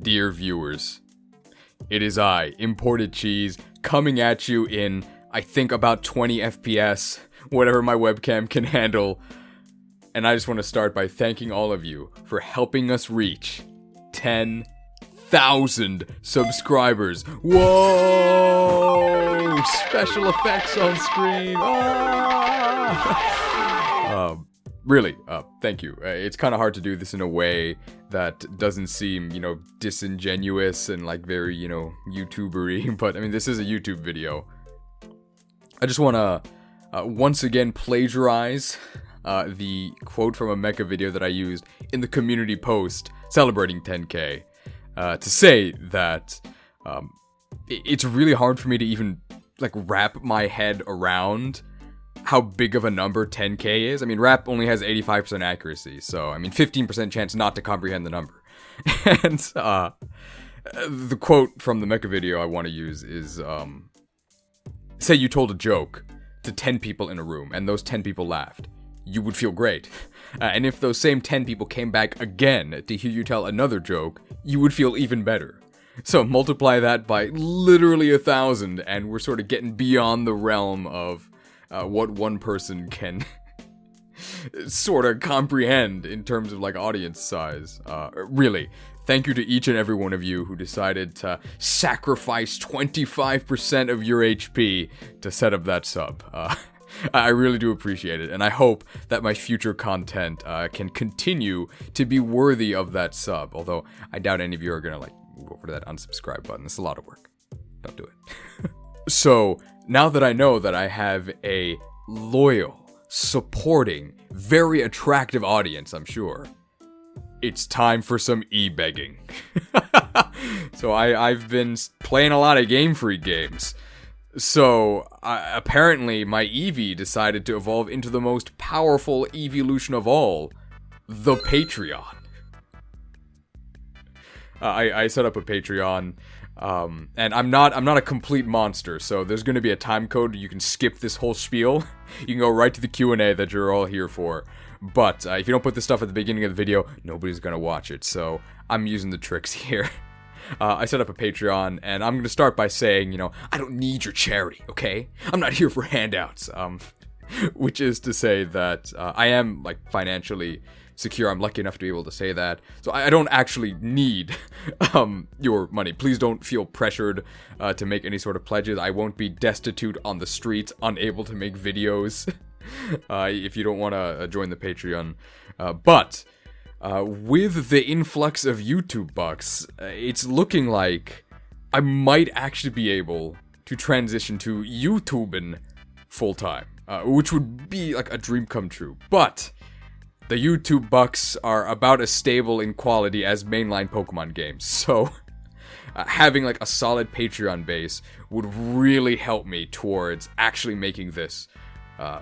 Dear viewers, it is I, Imported Cheese, coming at you in, I think, about 20 FPS, whatever my webcam can handle. And I just want to start by thanking all of you for helping us reach 10,000 subscribers. Whoa! Special effects on screen. Ah! Really, thank you. It's kind of hard to do this in a way that doesn't seem, disingenuous and like very, YouTuber-y, but I mean, this is a YouTube video. I just want to once again plagiarize the quote from a mecha video that I used in the community post celebrating 10K to say that it's really hard for me to even like wrap my head around how big of a number 10K is. I mean, rap only has 85% accuracy, so, 15% chance not to comprehend the number. And, the quote from the mecha video I want to use is, say you told a joke to 10 people in a room, and those 10 people laughed. You would feel great. And if those same 10 people came back again to hear you tell another joke, you would feel even better. So multiply that by literally 1,000, and we're sort of getting beyond the realm of what one person can sort of comprehend in terms of like audience size. Really, thank you to each and every one of you who decided to sacrifice 25% of your HP to set up that sub. I really do appreciate it, and I hope that my future content can continue to be worthy of that sub, although I doubt any of you are gonna like move over to that unsubscribe button. It's a lot of work. Don't do it. So, now that I know that I have a loyal, supporting, very attractive audience, I'm sure, it's time for some e-begging. So I've been playing a lot of Game Freak games. So, apparently my Eevee decided to evolve into the most powerful evolution of all, the Patreon. I set up a Patreon. And I'm not a complete monster, so there's gonna be a time code. You can skip this whole spiel. You can go right to the Q&A that you're all here for. But if you don't put this stuff at the beginning of the video, nobody's gonna watch it. So I'm using the tricks here. I set up a Patreon, and I'm gonna start by saying, I don't need your charity, okay? I'm not here for handouts. Which is to say that I am like financially secure. I'm lucky enough to be able to say that. So I don't actually need your money. Please don't feel pressured to make any sort of pledges. I won't be destitute on the streets, unable to make videos if you don't want to join the Patreon. But with the influx of YouTube bucks, it's looking like I might actually be able to transition to YouTubing full-time, which would be like a dream come true. But the YouTube bucks are about as stable in quality as mainline Pokemon games, so having like a solid Patreon base would really help me towards actually making this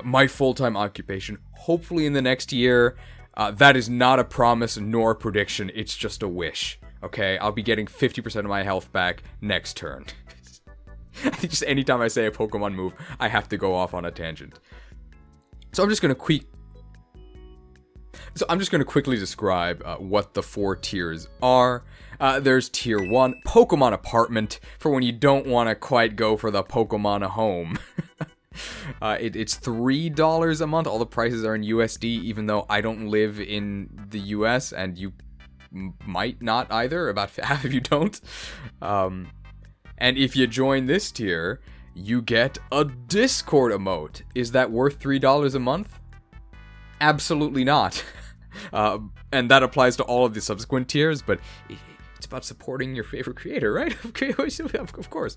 my full-time occupation, hopefully in the next year. That is not a promise nor a prediction, it's just a wish, okay? I'll be getting 50% of my health back next turn. I think just anytime I say a Pokemon move, I have to go off on a tangent. So I'm just gonna quickly describe what the 4 tiers are. There's Tier 1, Pokemon Apartment, for when you don't want to quite go for the Pokemon home. It's $3 a month. All the prices are in USD, even though I don't live in the US, and you might not either. About half of you don't. And if you join this tier, you get a Discord emote. Is that worth $3 a month? Absolutely not. And that applies to all of the subsequent tiers, but it's about supporting your favorite creator, right? Okay, of course.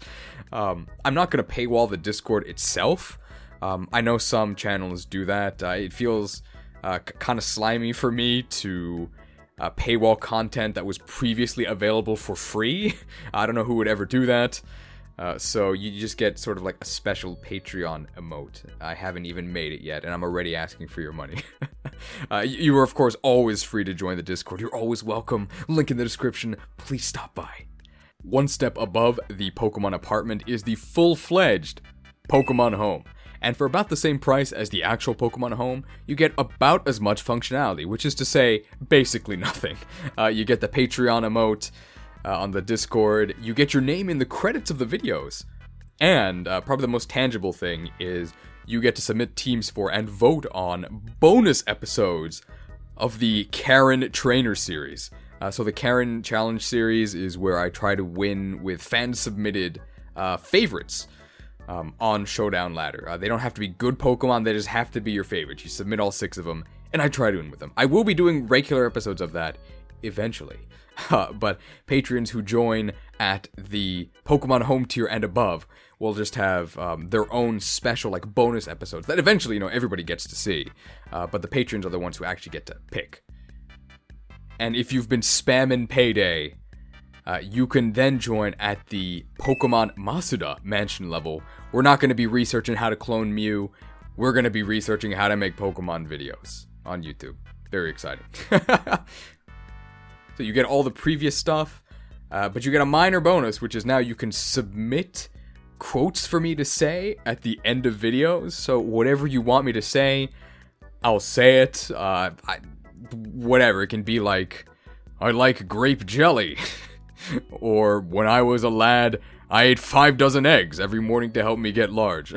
I'm not going to paywall the Discord itself. I know some channels do that. It feels kind of slimy for me to paywall content that was previously available for free. I don't know who would ever do that. So you just get sort of like a special Patreon emote. I haven't even made it yet, and I'm already asking for your money. You are, of course, always free to join the Discord. You're always welcome. Link in the description. Please stop by. One step above the Pokemon Apartment is the full-fledged Pokemon Home. And for about the same price as the actual Pokemon Home, you get about as much functionality, which is to say, basically nothing. You get the Patreon emote, on the Discord. You get your name in the credits of the videos. And probably the most tangible thing is you get to submit teams for and vote on bonus episodes of the Karen Trainer series. So the Karen Challenge series is where I try to win with fan-submitted favorites on Showdown Ladder. They don't have to be good Pokemon, they just have to be your favorites. You submit all 6 of them, and I try to win with them. I will be doing regular episodes of that eventually. But patrons who join at the Pokemon home tier and above will just have their own special, like, bonus episodes that eventually, everybody gets to see. But the patrons are the ones who actually get to pick. And if you've been spamming Payday, you can then join at the Pokemon Masuda Mansion level. We're not going to be researching how to clone Mew. We're going to be researching how to make Pokemon videos on YouTube. Very exciting. So you get all the previous stuff, but you get a minor bonus, which is now you can submit quotes for me to say at the end of videos. So whatever you want me to say, I'll say it. Whatever. It can be like, I like grape jelly. Or, when I was a lad, I ate 5 dozen eggs every morning to help me get large.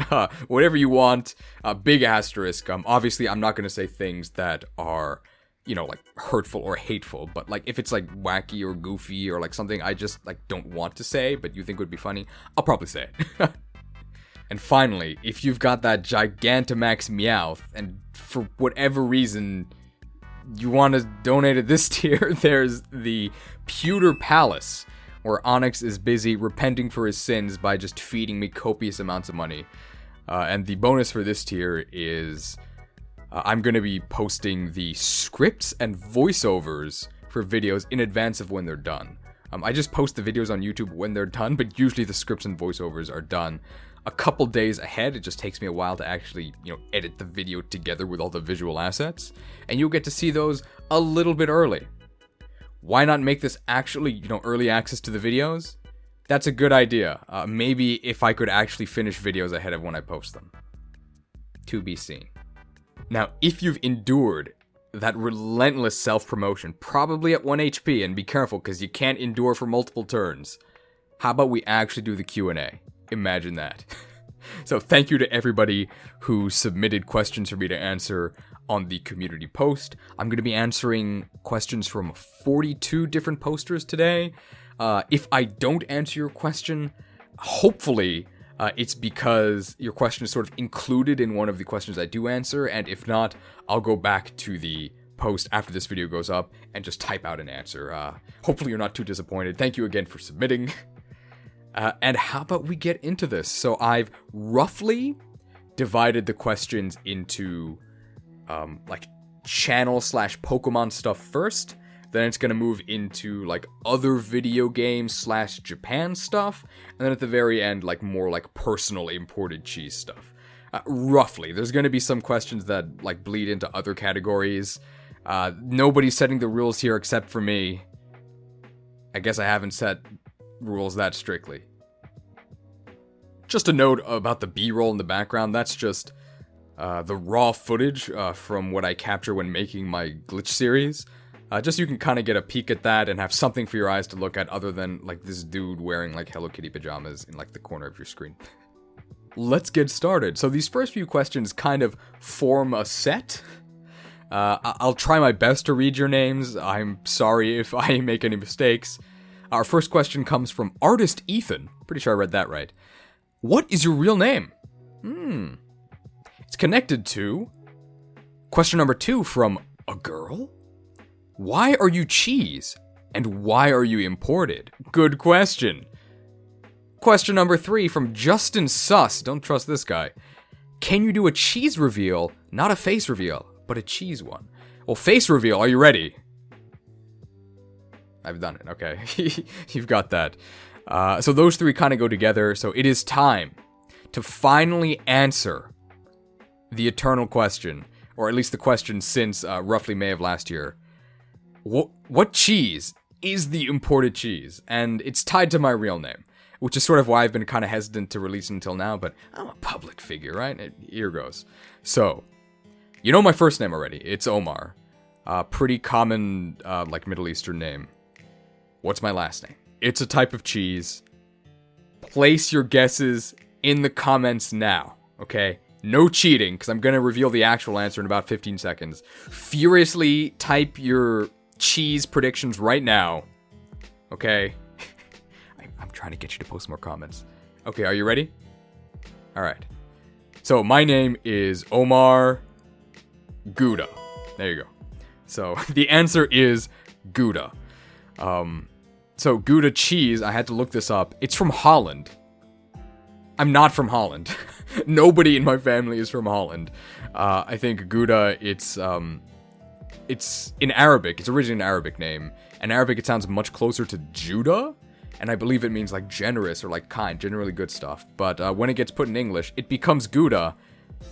Whatever you want. Big asterisk. Obviously, I'm not going to say things that are, like, hurtful or hateful. But, like, if it's, like, wacky or goofy or, like, something I just, like, don't want to say, but you think would be funny, I'll probably say it. And finally, if you've got that Gigantamax Meowth, and for whatever reason you want to donate at this tier, there's the Pewter Palace, where Onyx is busy repenting for his sins by just feeding me copious amounts of money. And the bonus for this tier is I'm going to be posting the scripts and voiceovers for videos in advance of when they're done. I just post the videos on YouTube when they're done, but usually the scripts and voiceovers are done a couple days ahead. It just takes me a while to actually, edit the video together with all the visual assets. And you'll get to see those a little bit early. Why not make this actually, early access to the videos? That's a good idea. Maybe if I could actually finish videos ahead of when I post them. To be seen. Now, if you've endured that relentless self-promotion, probably at 1 HP, and be careful because you can't endure for multiple turns, how about we actually do the Q&A? Imagine that. So thank you to everybody who submitted questions for me to answer on the community post. I'm going to be answering questions from 42 different posters today. If I don't answer your question, hopefully it's because your question is sort of included in one of the questions I do answer, and if not, I'll go back to the post after this video goes up and just type out an answer. Hopefully you're not too disappointed. Thank you again for submitting. And how about we get into this? So I've roughly divided the questions into like channel/Pokemon stuff first. Then it's going to move into like other video games / Japan stuff. And then at the very end, like more like personal imported cheese stuff. Roughly. There's going to be some questions that like bleed into other categories. Nobody's setting the rules here except for me. I guess I haven't set rules that strictly. Just a note about the B-roll in the background, that's just the raw footage from what I capture when making my glitch series. Just so you can kind of get a peek at that and have something for your eyes to look at other than like this dude wearing like Hello Kitty pajamas in like the corner of your screen. Let's get started. So these first few questions kind of form a set. I'll try my best to read your names. I'm sorry if I make any mistakes. Our first question comes from Artist Ethan. Pretty sure I read that right. What is your real name? It's connected to question number 2 from a girl. Why are you cheese? And why are you imported? Good question. Question number 3 from Justin Suss. Don't trust this guy. Can you do a cheese reveal, not a face reveal, but a cheese one? Well, face reveal, are you ready? I've done it, okay. You've got that. So those 3 kind of go together, so it is time to finally answer the eternal question, or at least the question since roughly May of last year. What cheese is the imported cheese? And it's tied to my real name, which is sort of why I've been kind of hesitant to release until now, but I'm a public figure, right? Here goes. So, you know my first name already. It's Omar. Pretty common, like, Middle Eastern name. What's my last name? It's a type of cheese. Place your guesses in the comments now, okay? No cheating, because I'm going to reveal the actual answer in about 15 seconds. Furiously type your cheese predictions right now, okay? I'm trying to get you to post more comments. Okay, are you ready? Alright. So, my name is Omar Gouda. There you go. So, the answer is Gouda. So, Gouda cheese, I had to look this up. It's from Holland. I'm not from Holland. Nobody in my family is from Holland. I think Gouda, it's in Arabic. It's originally an Arabic name. In Arabic, it sounds much closer to Judah. And I believe it means, like, generous or, like, kind. Generally good stuff. But when it gets put in English, it becomes Gouda.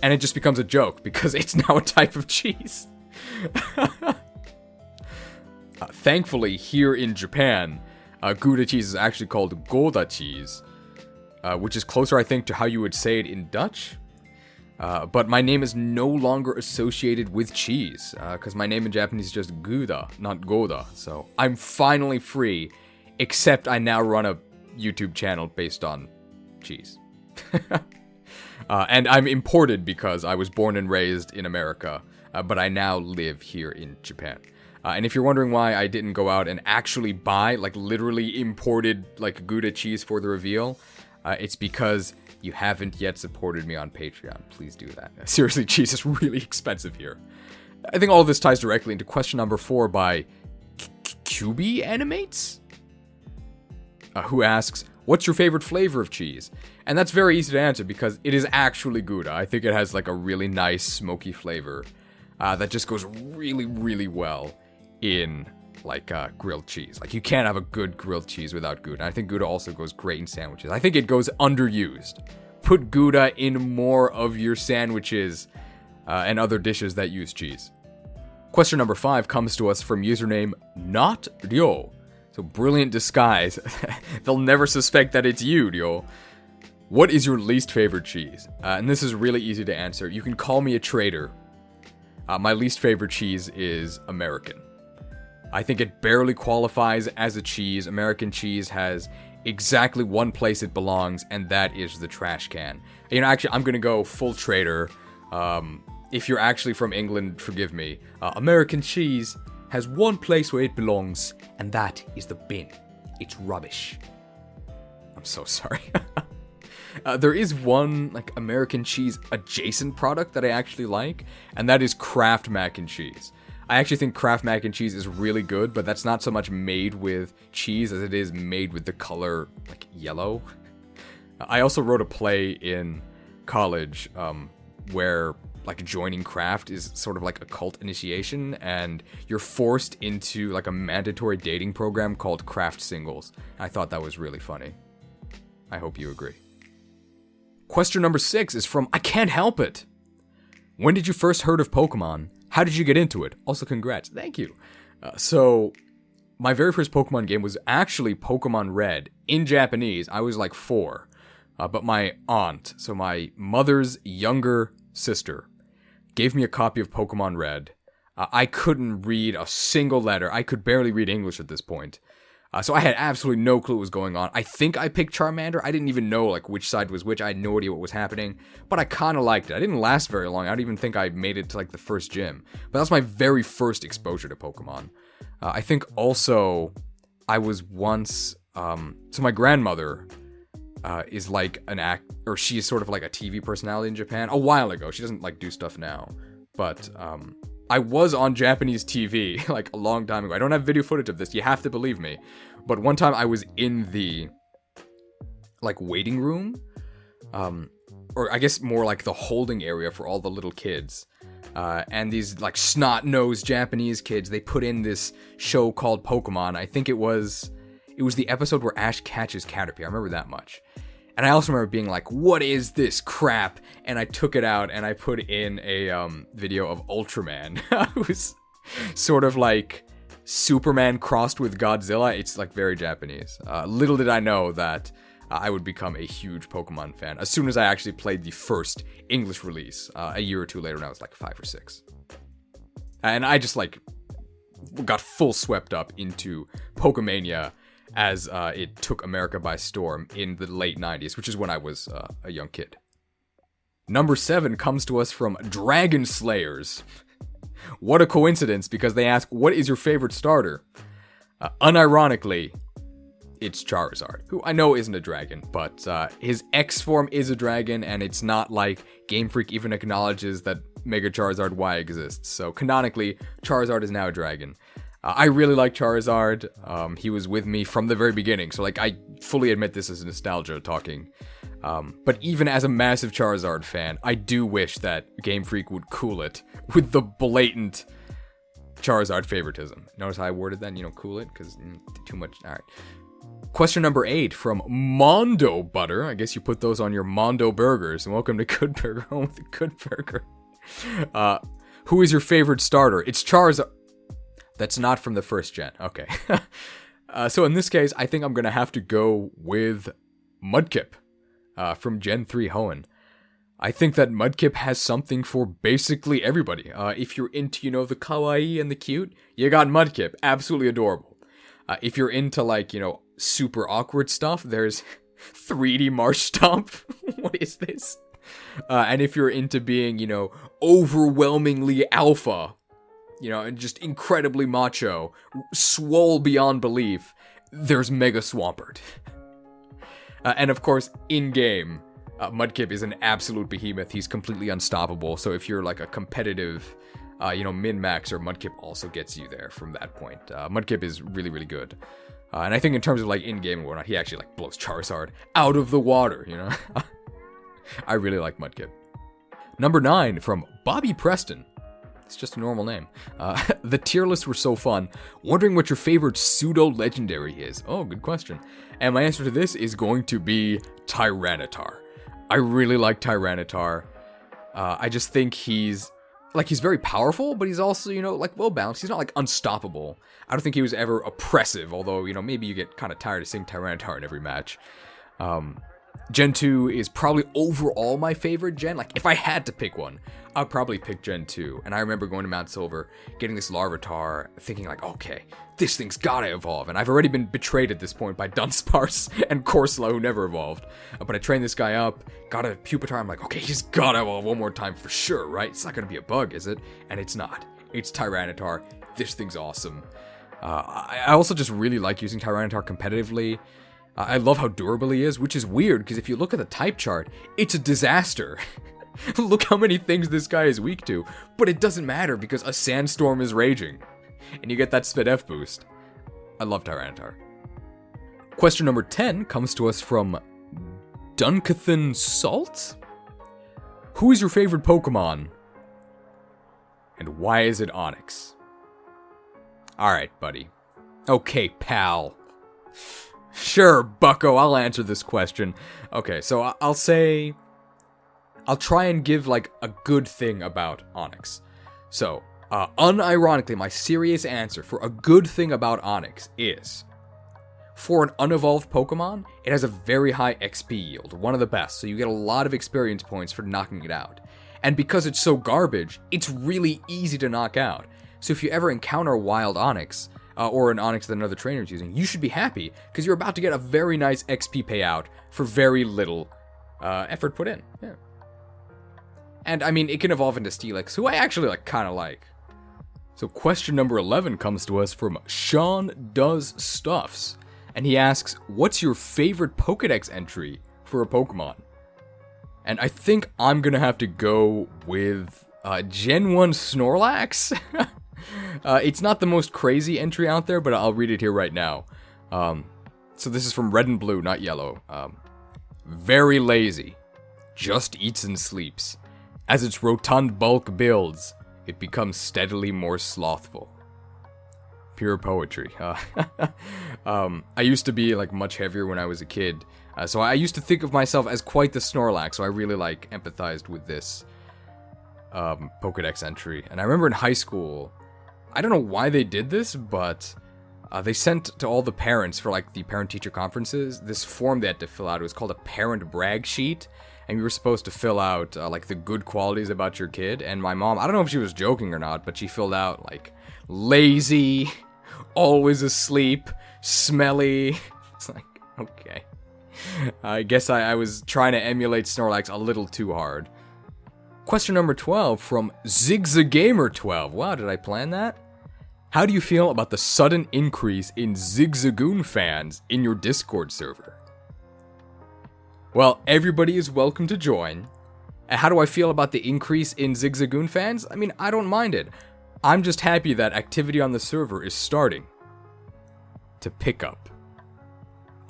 And it just becomes a joke. Because it's now a type of cheese. Thankfully, here in Japan, Gouda cheese is actually called Gouda cheese. Which is closer, I think, to how you would say it in Dutch. But my name is no longer associated with cheese, because my name in Japanese is just Gouda, not Gouda. So I'm finally free, except I now run a YouTube channel based on cheese. And I'm imported because I was born and raised in America, but I now live here in Japan. And if you're wondering why I didn't go out and actually buy, like, literally imported, like, Gouda cheese for the reveal, it's because you haven't yet supported me on Patreon. Please do that. Seriously, cheese is really expensive here. I think all of this ties directly into question number 4 by QB Animates? Who asks, what's your favorite flavor of cheese? And that's very easy to answer because it is actually Gouda. I think it has, like, a really nice smoky flavor that just goes really, really well in, like, grilled cheese. Like, you can't have a good grilled cheese without Gouda. I think Gouda also goes great in sandwiches. I think it goes underused. Put Gouda in more of your sandwiches and other dishes that use cheese. Question number 5 comes to us from username Not Ryo. So, brilliant disguise. They'll never suspect that it's you, Ryo. What is your least favorite cheese? And this is really easy to answer. You can call me a traitor. My least favorite cheese is American. I think it barely qualifies as a cheese. American cheese has exactly one place it belongs, and that is the trash can. You know, actually, I'm gonna go full traitor. If you're actually from England, forgive me. American cheese has one place where it belongs, and that is the bin. It's rubbish. I'm so sorry. There is one, like, American cheese adjacent product that I actually like, and that is Kraft mac and cheese. I actually think Kraft mac and cheese is really good, but that's not so much made with cheese as it is made with the color, like, yellow. I also wrote a play in college where, like, joining Kraft is sort of like a cult initiation, and you're forced into, like, a mandatory dating program called Kraft Singles. I thought that was really funny. I hope you agree. Question number 6 is from I Can't Help It. When did you first heard of Pokemon? How did you get into it? Also, congrats. Thank you. So, my very first Pokemon game was actually Pokemon Red in Japanese. I was like 4. But my aunt, so my mother's younger sister, gave me a copy of Pokemon Red. I couldn't read a single letter. I could barely read English at this point. So I had absolutely no clue what was going on. I think I picked Charmander. I didn't even know, like, which side was which. I had no idea what was happening. But I kind of liked it. I didn't last very long. I don't even think I made it to, like, the first gym. But that was my very first exposure to Pokemon. I think also I was once... so my grandmother is, like, or she is sort of like a TV personality in Japan. A while ago. She doesn't, like, do stuff now. But... I was on Japanese TV, like, a long time ago. I don't have video footage of this, you have to believe me. But one time I was in the, like, waiting room, or I guess more like the holding area for all the little kids. And these, like, snot-nosed Japanese kids, they put in this show called Pokemon. I think it was the episode where Ash catches Caterpie. I remember that much. And I also remember being like, what is this crap? And I took it out and I put in a video of Ultraman, who's sort of like Superman crossed with Godzilla. It's, like, very Japanese. Little did I know that I would become a huge Pokemon fan as soon as I actually played the first English release a year or two later when I was like 5 or 6. And I just, like, got full swept up into Pokemania as it took America by storm in the late 90s, which is when I was a young kid. Number 7 comes to us from Dragon Slayers. What a coincidence, because they ask, what is your favorite starter? Unironically, it's Charizard, who I know isn't a dragon, but his X form is a dragon, and it's not like Game Freak even acknowledges that Mega Charizard Y exists. So canonically, Charizard is now a dragon. I really like Charizard. He was with me from the very beginning, so like I fully admit this is nostalgia talking. But even as a massive Charizard fan, I do wish that Game Freak would cool it with the blatant Charizard favoritism. Notice how I worded that, cool it, because too much. All right. Question number 8 from Mondo Butter. I guess you put those on your Mondo burgers. And welcome to Good Burger, home with the Good Burger. Who is your favorite starter? It's Charizard. That's not from the first gen. Okay. So in this case, I think I'm going to have to go with Mudkip from Gen 3 Hoenn. I think that Mudkip has something for basically everybody. If you're into, the kawaii and the cute, you got Mudkip. Absolutely adorable. If you're into, super awkward stuff, there's 3D Marshtomp. What is this? And if you're into being, overwhelmingly alpha, and just incredibly macho, swole beyond belief, there's Mega Swampert. And of course, in-game, Mudkip is an absolute behemoth. He's completely unstoppable. So if you're like a competitive, min-maxer, Mudkip also gets you there from that point. Mudkip is really, really good. And I think in terms of like in-game and whatnot, he actually like blows Charizard out of the water, I really like Mudkip. Number 9 from Bobby Preston. It's just a normal name. The tier lists were so fun. Wondering what your favorite pseudo-legendary is. Oh, good question. And my answer to this is going to be Tyranitar. I really like Tyranitar. I just think he's very powerful, but he's also, well-balanced. He's not, unstoppable. I don't think he was ever oppressive, although, maybe you get kind of tired of seeing Tyranitar in every match. Gen 2 is probably overall my favorite gen. Like, if I had to pick one, I'd probably pick Gen 2. And I remember going to Mount Silver, getting this Larvitar, thinking okay, this thing's gotta evolve. And I've already been betrayed at this point by Dunsparce and Corsola, who never evolved. But I trained this guy up, got a Pupitar, I'm like, okay, he's gotta evolve one more time for sure, right? It's not gonna be a bug, is it? And it's not. It's Tyranitar. This thing's awesome. I also just really like using Tyranitar competitively. I love how durable he is, which is weird, because if you look at the type chart, it's a disaster. Look how many things this guy is weak to. But it doesn't matter, because a sandstorm is raging. And you get that Spit F boost. I love Tyranitar. Question number 10 comes to us from Dunkathan Salt? Who is your favorite Pokemon? And why is it Onix? Alright, buddy. Okay, pal. Sure, bucko, I'll answer this question. Okay, so I'll say... I'll try and give, a good thing about Onix. So, unironically, my serious answer for a good thing about Onix is... For an unevolved Pokemon, it has a very high XP yield, one of the best, so you get a lot of experience points for knocking it out. And because it's so garbage, it's really easy to knock out. So if you ever encounter a wild Onix... or an Onix that another trainer is using, you should be happy, because you're about to get a very nice XP payout for very little effort put in. Yeah. And, I mean, it can evolve into Steelix, who I actually, kind of like. So question number 11 comes to us from Sean Does Stuffs, and he asks, what's your favorite Pokedex entry for a Pokemon? And I think I'm going to have to go with Gen 1 Snorlax. It's not the most crazy entry out there, but I'll read it here right now. So this is from Red and Blue, not Yellow. Very lazy. Just eats and sleeps. As its rotund bulk builds, it becomes steadily more slothful. Pure poetry. I used to be, much heavier when I was a kid. So I used to think of myself as quite the Snorlax, so I really, empathized with this Pokedex entry. And I remember in high school... I don't know why they did this, but they sent to all the parents for, the parent-teacher conferences, this form they had to fill out. It was called a parent brag sheet, and you were supposed to fill out, the good qualities about your kid. And my mom, I don't know if she was joking or not, but she filled out, lazy, always asleep, smelly. It's like, okay. I guess I was trying to emulate Snorlax a little too hard. Question number 12 from ZigZagamer12. Wow, did I plan that? How do you feel about the sudden increase in Zigzagoon fans in your Discord server? Well, everybody is welcome to join. And how do I feel about the increase in Zigzagoon fans? I mean, I don't mind it. I'm just happy that activity on the server is starting to pick up.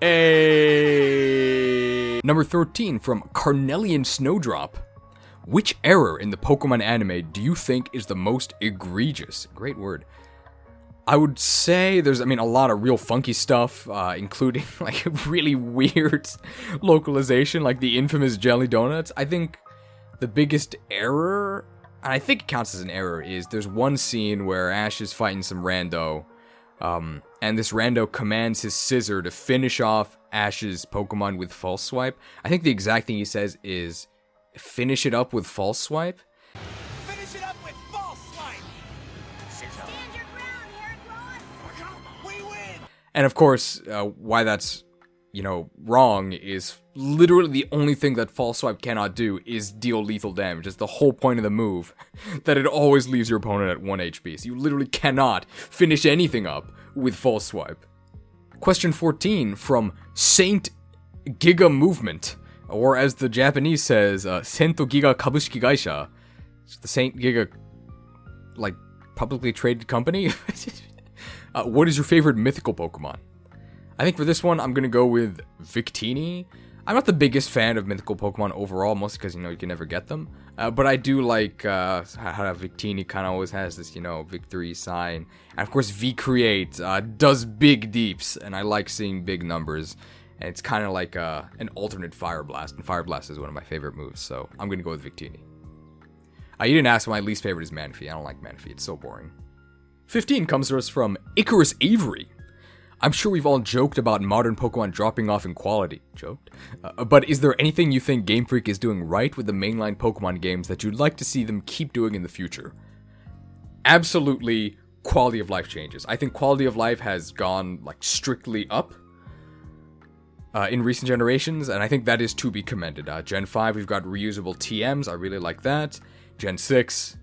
Hey! Number 13 from Carnelian Snowdrop. Which error in the Pokemon anime do you think is the most egregious? Great word. I would say there's, a lot of real funky stuff, including, like, really weird localization, like the infamous jelly donuts. I think the biggest error, and I think it counts as an error, is there's one scene where Ash is fighting some rando, and this rando commands his scissor to finish off Ash's Pokemon with False Swipe. I think the exact thing he says is, finish it up with False Swipe. Finish it up with False Swipe! Stand your ground, Heracross! We win! And of course, why that's, wrong is literally the only thing that False Swipe cannot do is deal lethal damage. It's the whole point of the move, that it always leaves your opponent at 1 HP. So you literally cannot finish anything up with False Swipe. Question 14 from Saint Giga Movement, or as the Japanese says, Sento Giga Kabushiki Gaisha. It's the Saint Giga, publicly traded company. What is your favorite mythical Pokemon? I think for this one, I'm gonna go with Victini. I'm not the biggest fan of mythical Pokemon overall, mostly because, you can never get them. But I do like how Victini kind of always has this, victory sign. And of course, V-Create does big deeps, and I like seeing big numbers. And it's kind of like an alternate Fire Blast, and Fire Blast is one of my favorite moves, so I'm gonna go with Victini. You didn't ask my least favorite is Manaphy. I don't like Manaphy, it's so boring. 15 comes to us from Icarus Avery. I'm sure we've all joked about modern Pokemon dropping off in quality. Joked? But is there anything you think Game Freak is doing right with the mainline Pokemon games that you'd like to see them keep doing in the future? Absolutely, quality of life changes. I think quality of life has gone, strictly up in recent generations, and I think that is to be commended. Gen 5, we've got reusable TMs. I really like that. Gen 6.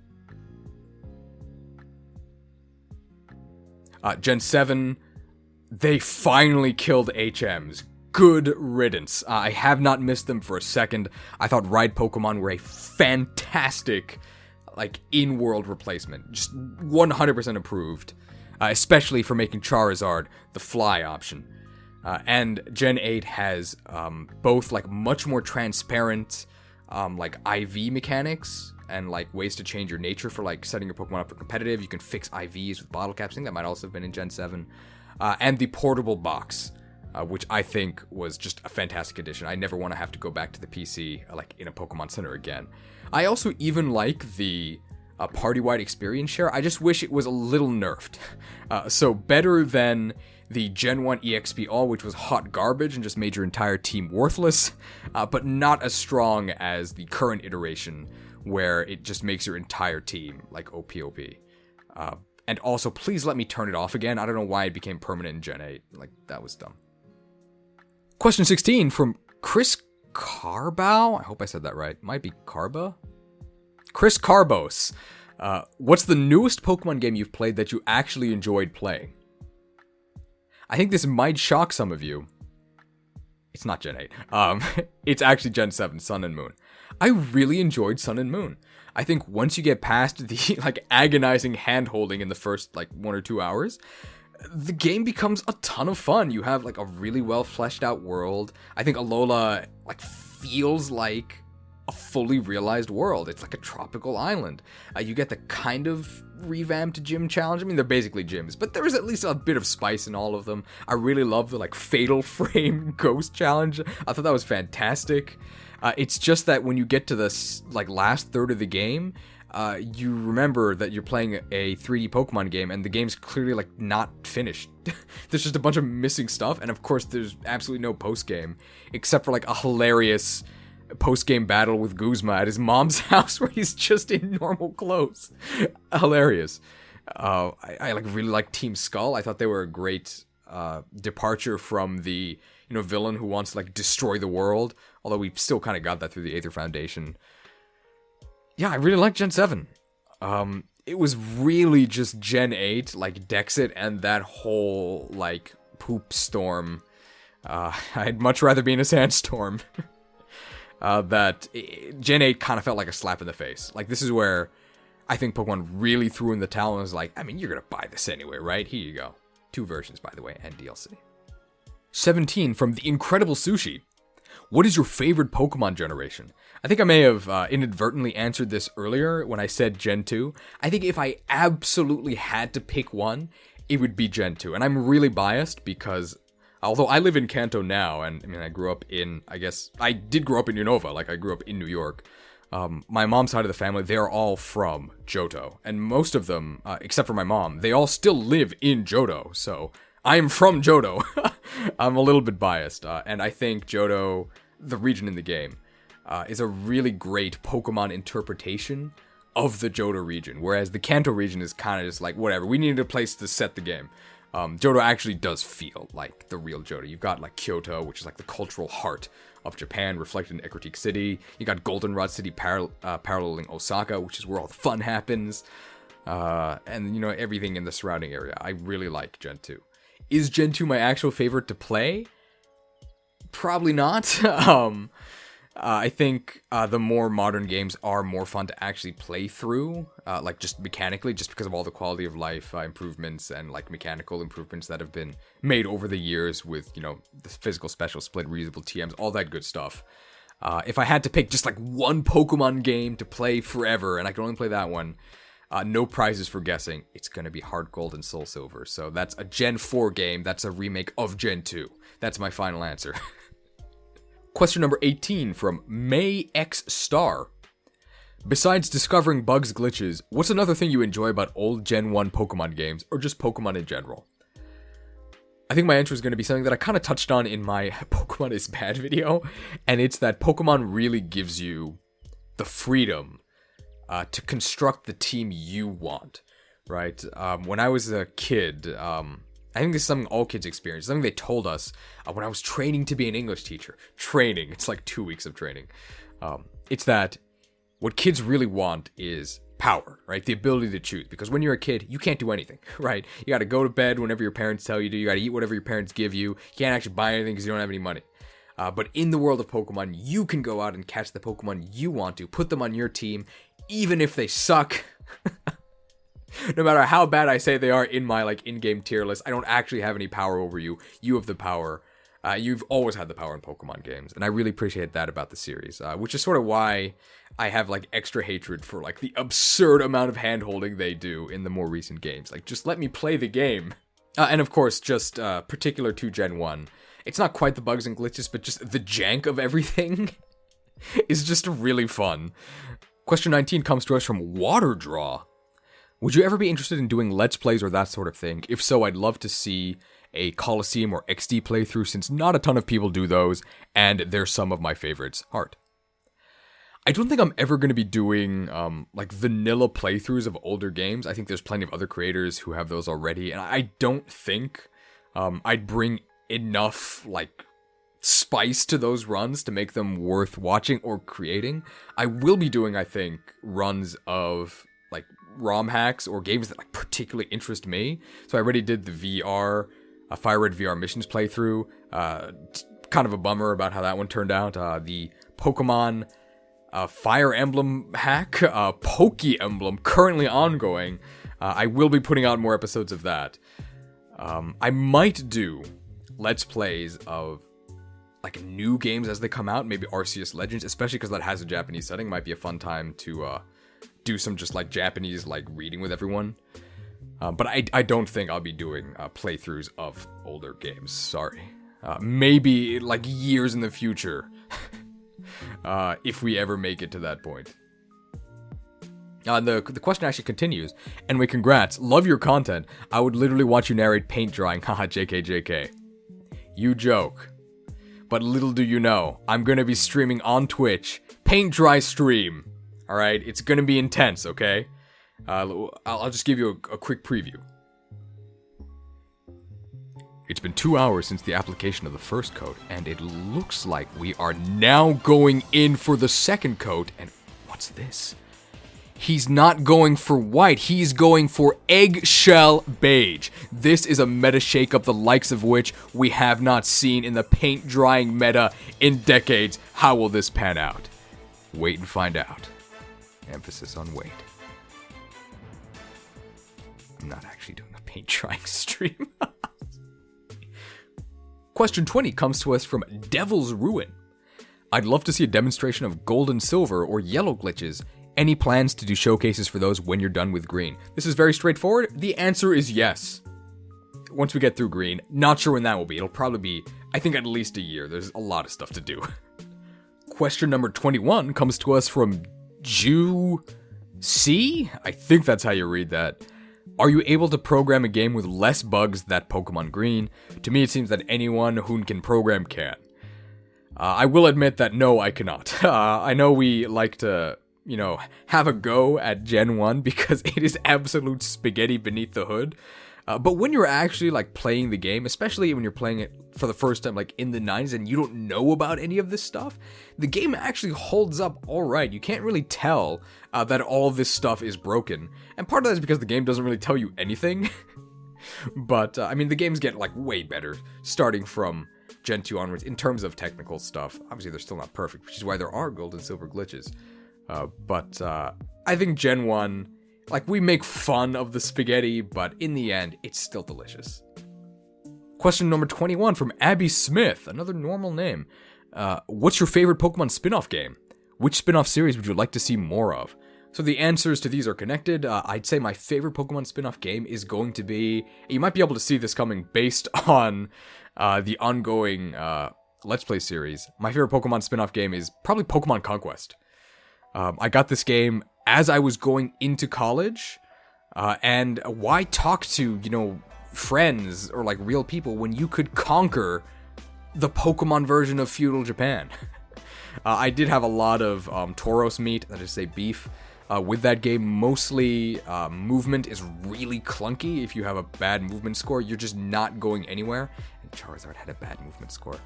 Gen 7, they finally killed HMs. Good riddance. I have not missed them for a second. I thought Ride Pokemon were a fantastic, in-world replacement. Just 100% approved. Especially for making Charizard the fly option. And Gen 8 has both, much more transparent, IV mechanics and, ways to change your nature for, setting your Pokemon up for competitive. You can fix IVs with bottle caps. I think that might also have been in Gen 7. And the portable box, which I think was just a fantastic addition. I never want to have to go back to the PC, in a Pokemon Center again. I also even like the party-wide experience share. I just wish it was a little nerfed. So better than the Gen 1 EXP All, which was hot garbage and just made your entire team worthless, but not as strong as the current iteration, where it just makes your entire team, OP. And also, please let me turn it off again. I don't know why it became permanent in Gen 8. That was dumb. Question 16 from Chris Carbow? I hope I said that right. Might be Carba? Chris Carbos. What's the newest Pokemon game you've played that you actually enjoyed playing? I think this might shock some of you. It's not Gen 8. It's actually Gen 7, Sun and Moon. I really enjoyed Sun and Moon. I think once you get past the, agonizing hand-holding in the first, 1 or 2 hours, the game becomes a ton of fun. You have, a really well-fleshed-out world. I think Alola, feels like a fully realized world. It's like a tropical island. You get the kind of revamped gym challenge. They're basically gyms, but there is at least a bit of spice in all of them. I really love the, Fatal Frame Ghost challenge. I thought that was fantastic. It's just that when you get to the, last third of the game, you remember that you're playing a 3D Pokemon game, and the game's clearly, not finished. There's just a bunch of missing stuff, and of course there's absolutely no post-game, except for, a hilarious post-game battle with Guzma at his mom's house where he's just in normal clothes. Hilarious. I really like Team Skull. I thought they were a great departure from the, villain who wants to, like, destroy the world. Although we still kind of got that through the Aether Foundation. Yeah, I really like Gen 7. It was really just Gen 8, like, Dexit, and that whole, like, poop storm. I'd much rather be in a sandstorm. Gen 8 kind of felt like a slap in the face. Like, this is where I think Pokemon really threw in the towel and was like, I mean, you're gonna buy this anyway, right? Here you go. 2 versions, by the way, and DLC. 17 from The Incredible Sushi. What is your favorite Pokemon generation? I think I may have inadvertently answered this earlier when I said Gen 2. I think if I absolutely had to pick one, it would be Gen 2. And I'm really biased because, although I live in Kanto now, and I mean, I grew up in, I did grow up in Unova, like I grew up in New York. My mom's side of the family, they're all from Johto. And most of them, except for my mom, they all still live in Johto. So I'm from Johto. I'm a little bit biased. And I think Johto, the region in the game, is a really great Pokemon interpretation of the Johto region. Whereas the Kanto region is kind of just like, whatever, we needed a place to set the game. Johto actually does feel like the real Johto. You've got like Kyoto, which is like the cultural heart of Japan, reflected in Ecruteak City. You got Goldenrod City paralleling Osaka, which is where all the fun happens. And, everything in the surrounding area. I really like Gen 2. Is Gen 2 my actual favorite to play? Probably not. I think the more modern games are more fun to actually play through, like just mechanically, just because of all the quality of life improvements and like mechanical improvements that have been made over the years with, the physical special split, reusable TMs, all that good stuff. If I had to pick just like one Pokemon game to play forever, and I can only play that one, no prizes for guessing, it's going to be Heart Gold and Soul Silver. So that's a Gen 4 game, that's a remake of Gen 2. That's my final answer. Question number 18 from May X Star. Besides discovering bugs, glitches, what's another thing you enjoy about old Gen 1 Pokemon games, or just Pokemon in general? I think my answer is going to be something that I kind of touched on in my Pokemon is Bad video, and it's that Pokemon really gives you the freedom to construct the team you want, right? When I was a kid, I think this is something all kids experience, something they told us when I was training to be an English teacher. Training, it's like 2 weeks of training. It's that what kids really want is power, right? The ability to choose. Because when you're a kid, you can't do anything, right? You gotta go to bed whenever your parents tell you to. You gotta eat whatever your parents give you. You can't actually buy anything because you don't have any money. But in the world of Pokemon, you can go out and catch the Pokemon you want to, put them on your team, even if they suck. No matter how bad I say they are in my like in-game tier list, I don't actually have any power over you. You have the power. You've always had the power in Pokemon games, and I really appreciate that about the series, which is sort of why I have like extra hatred for like the absurd amount of hand-holding they do in the more recent games. Like, just let me play the game. And of course, just particular to Gen 1, it's not quite the bugs and glitches, but just the jank of everything is just really fun. Question 19 comes to us from Waterdraw. Would you ever be interested in doing Let's Plays or that sort of thing? If so, I'd love to see a Coliseum or XD playthrough, since not a ton of people do those, and they're some of my favorites. Heart. I don't think I'm ever going to be doing, like, vanilla playthroughs of older games. I think there's plenty of other creators who have those already, and I don't think I'd bring enough, like, spice to those runs to make them worth watching or creating. I will be doing, I think, runs of, like, ROM hacks or games that like particularly interest me. So I already did the VR, Fire Red VR missions playthrough. Kind of a bummer about how that one turned out. The Pokemon Fire Emblem hack, Poke Emblem, currently ongoing. I will be putting out more episodes of that. I might do Let's Plays of like new games as they come out, maybe Arceus Legends, especially because that has a Japanese setting. Might be a fun time to do some just like Japanese like reading with everyone. But I don't think I'll be doing playthroughs of older games. Sorry. Maybe like years in the future. If we ever make it to that point. The question actually continues. Anyway, congrats. Love your content. I would literally watch you narrate paint drying. Haha, JK. You joke. But little do you know, I'm going to be streaming on Twitch. Paint dry stream. Alright, it's gonna be intense, okay? I'll just give you a quick preview. It's been 2 hours since the application of the first coat, and it looks like we are now going in for the second coat. And what's this? He's not going for white, he's going for eggshell beige. This is a meta shakeup the likes of which we have not seen in the paint drying meta in decades. How will this pan out? Wait and find out. Emphasis on wait. I'm not actually doing a paint drying stream. Question 20 comes to us from Devil's Ruin. I'd love to see a demonstration of gold and silver or yellow glitches. Any plans to do showcases for those when you're done with green? This is very straightforward. The answer is yes. Once we get through green, not sure when that will be. It'll probably be, I think, at least a year. There's a lot of stuff to do. Question number 21 comes to us from Ju-C? I think that's how you read that. Are you able to program a game with less bugs than Pokemon Green? To me, it seems that anyone who can program can. I will admit that no, I cannot. I know we like to, have a go at Gen 1 because it is absolute spaghetti beneath the hood. But when you're actually, playing the game, especially when you're playing it for the first time, in the 90s, and you don't know about any of this stuff, the game actually holds up alright. You can't really tell that all this stuff is broken. And part of that is because the game doesn't really tell you anything. But, the games get, way better, starting from Gen 2 onwards, in terms of technical stuff. Obviously, they're still not perfect, which is why there are gold and silver glitches. But I think Gen 1, we make fun of the spaghetti, but in the end, it's still delicious. Question number 21 from Abby Smith, another normal name. What's your favorite Pokemon spin-off game? Which spin-off series would you like to see more of? So the answers to these are connected. I'd say my favorite Pokemon spin-off game is going to be... You might be able to see this coming based on the ongoing Let's Play series. My favorite Pokemon spin-off game is probably Pokemon Conquest. I got this game as I was going into college, and why talk to, friends or, real people when you could conquer the Pokemon version of feudal Japan? I did have a lot of Tauros meat, that is to say beef, with that game. Mostly, movement is really clunky. If you have a bad movement score, you're just not going anywhere. And Charizard had a bad movement score.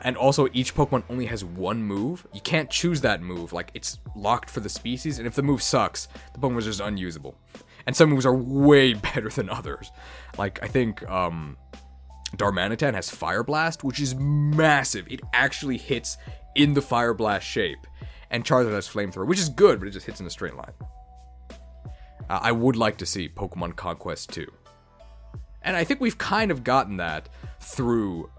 And also, each Pokemon only has one move. You can't choose that move. It's locked for the species, and if the move sucks, the Pokemon is just unusable. And some moves are way better than others. I think, Darmanitan has Fire Blast, which is massive. It actually hits in the Fire Blast shape. And Charizard has Flamethrower, which is good, but it just hits in a straight line. I would like to see Pokemon Conquest 2. And I think we've kind of gotten that through,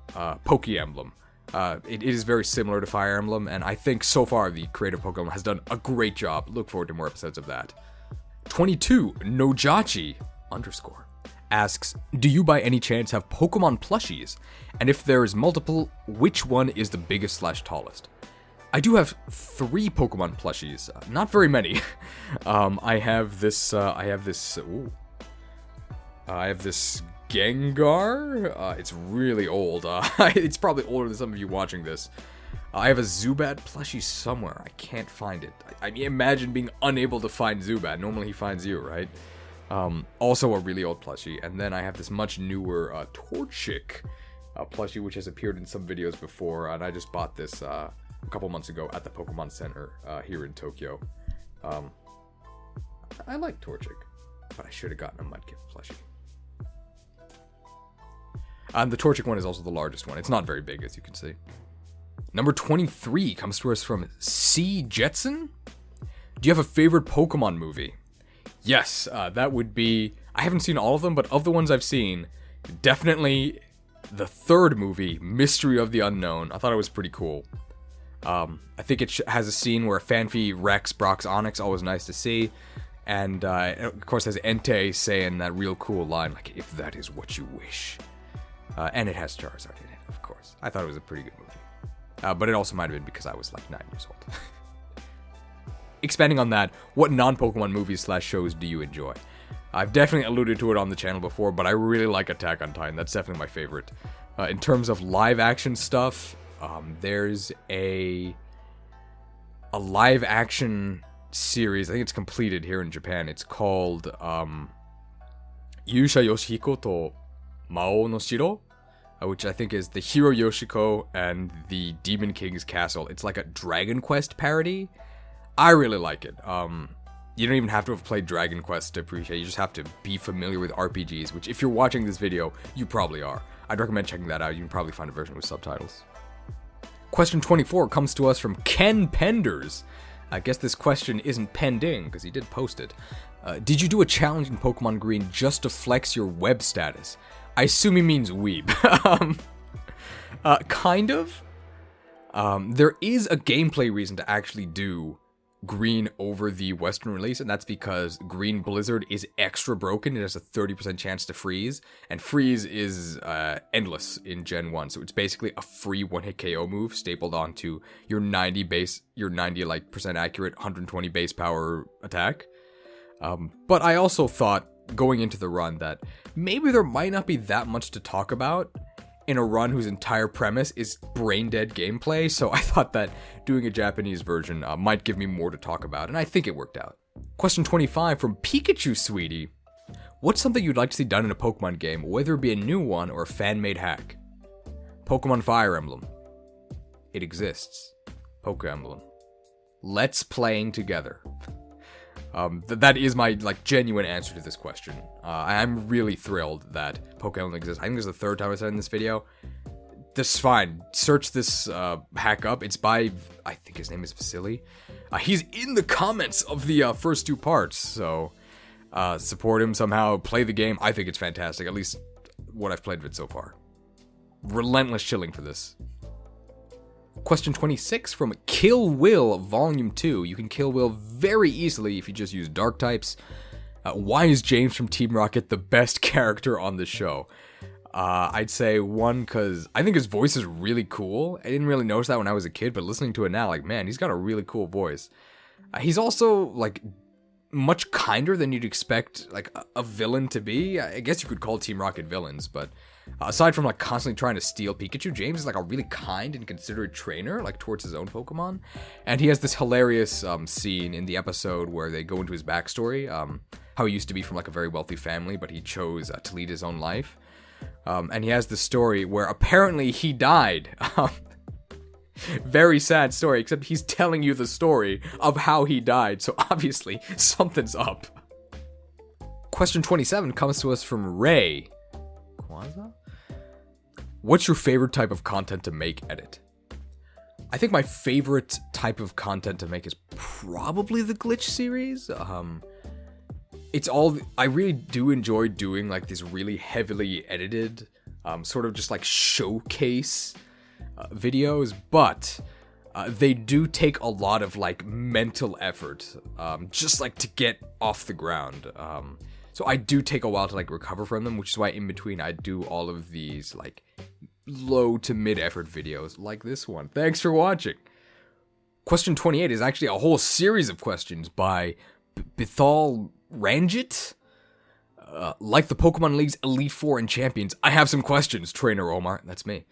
Poke Emblem. It is very similar to Fire Emblem, and I think so far the creator of Pokemon has done a great job. Look forward to more episodes of that. 22, Nojachi _ asks, do you by any chance have Pokemon plushies? And if there is multiple, which one is the biggest / tallest? I do have 3 Pokemon plushies, not very many. I have this Gengar. It's really old. It's probably older than some of you watching this. I have a Zubat plushie somewhere. I can't find it. I mean, imagine being unable to find Zubat. Normally he finds you, right? Also a really old plushie. And then I have this much newer Torchic plushie, which has appeared in some videos before. And I just bought this a couple months ago at the Pokemon Center here in Tokyo. I like Torchic, but I should have gotten a Mudkip plushie. And the Torchic one is also the largest one. It's not very big, as you can see. Number 23 comes to us from C. Jetson. Do you have a favorite Pokemon movie? Yes, that would be... I haven't seen all of them, but of the ones I've seen, definitely the third movie, Mystery of the Unknown. I thought it was pretty cool. I think it has a scene where Phanpy wrecks Brock's Onix, always nice to see. And, of course, has Entei saying that real cool line, if that is what you wish. And it has Charizard in it, of course. I thought it was a pretty good movie. But it also might have been because I was 9 years old. Expanding on that, what non-Pokemon movies / shows do you enjoy? I've definitely alluded to it on the channel before, but I really like Attack on Titan. That's definitely my favorite. In terms of live-action stuff, there's a live-action series. I think it's completed here in Japan. It's called Yusha Yoshihiko to Mao no Shiro. which I think is the Hero Yoshiko and the Demon King's Castle. It's like a Dragon Quest parody. I really like it. You don't even have to have played Dragon Quest to appreciate it. You just have to be familiar with RPGs, which if you're watching this video, you probably are. I'd recommend checking that out. You can probably find a version with subtitles. Question 24 comes to us from Ken Penders. I guess this question isn't pending, because he did post it. Did you do a challenge in Pokemon Green just to flex your web status? I assume he means weeb. Kind of. There is a gameplay reason to actually do Green over the Western release, and that's because Green Blizzard is extra broken. It has a 30% chance to freeze, and freeze is endless in Gen 1, so it's basically a free one-hit KO move stapled onto your 90 percent accurate, 120 base power attack. But I also thought, going into the run, that maybe there might not be that much to talk about in a run whose entire premise is brain-dead gameplay, so I thought that doing a Japanese version might give me more to talk about, and I think it worked out. Question 25 from Pikachu Sweetie. What's something you'd like to see done in a Pokemon game, whether it be a new one or a fan-made hack? Pokemon Fire Emblem. It exists. Poke Emblem. Let's playing together. That is my genuine answer to this question. I'm really thrilled that Pokemon exists. I think this is the third time I said in this video. This is fine. Search this hack up. It's by, I think his name is Vasily. He's in the comments of the first two parts, so support him somehow. Play the game. I think it's fantastic, at least what I've played of it so far. Relentless chilling for this. Question 26 from Kill Will Volume 2. You can kill Will very easily if you just use dark types. Why is James from Team Rocket the best character on the show? I'd say one, because I think his voice is really cool. I didn't really notice that when I was a kid, but listening to it now, man, he's got a really cool voice. He's also, much kinder than you'd expect, a villain to be. I guess you could call Team Rocket villains, but aside from constantly trying to steal Pikachu, James is a really kind and considerate trainer towards his own Pokemon. And he has this hilarious scene in the episode where they go into his backstory, how he used to be from a very wealthy family, but he chose to lead his own life. And he has this story where apparently he died. Very sad story, except he's telling you the story of how he died, so obviously something's up. Question 27 comes to us from Ray. Quaza? What's your favorite type of content to make, Edit? I think my favorite type of content to make is probably the glitch series. I really do enjoy doing these really heavily edited, sort of just showcase videos, but they do take a lot of mental effort, just to get off the ground. So I do take a while to recover from them, which is why in between I do all of these low to mid effort videos like this one. Thanks for watching. Question 28 is actually a whole series of questions by Bithal Ranjit. Like the Pokemon League's Elite Four and Champions, I have some questions, Trainer Omar. That's me.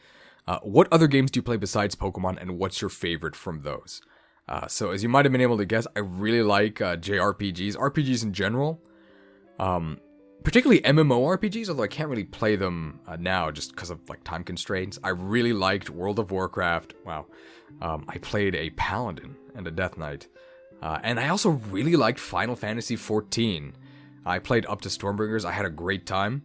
What other games do you play besides Pokemon, and what's your favorite from those? So as you might have been able to guess, I really like JRPGs, RPGs in general. Particularly MMORPGs, although I can't really play them now just because of time constraints. I really liked World of Warcraft. Wow. I played a Paladin and a Death Knight. And I also really liked Final Fantasy XIV. I played up to Stormbringers. I had a great time.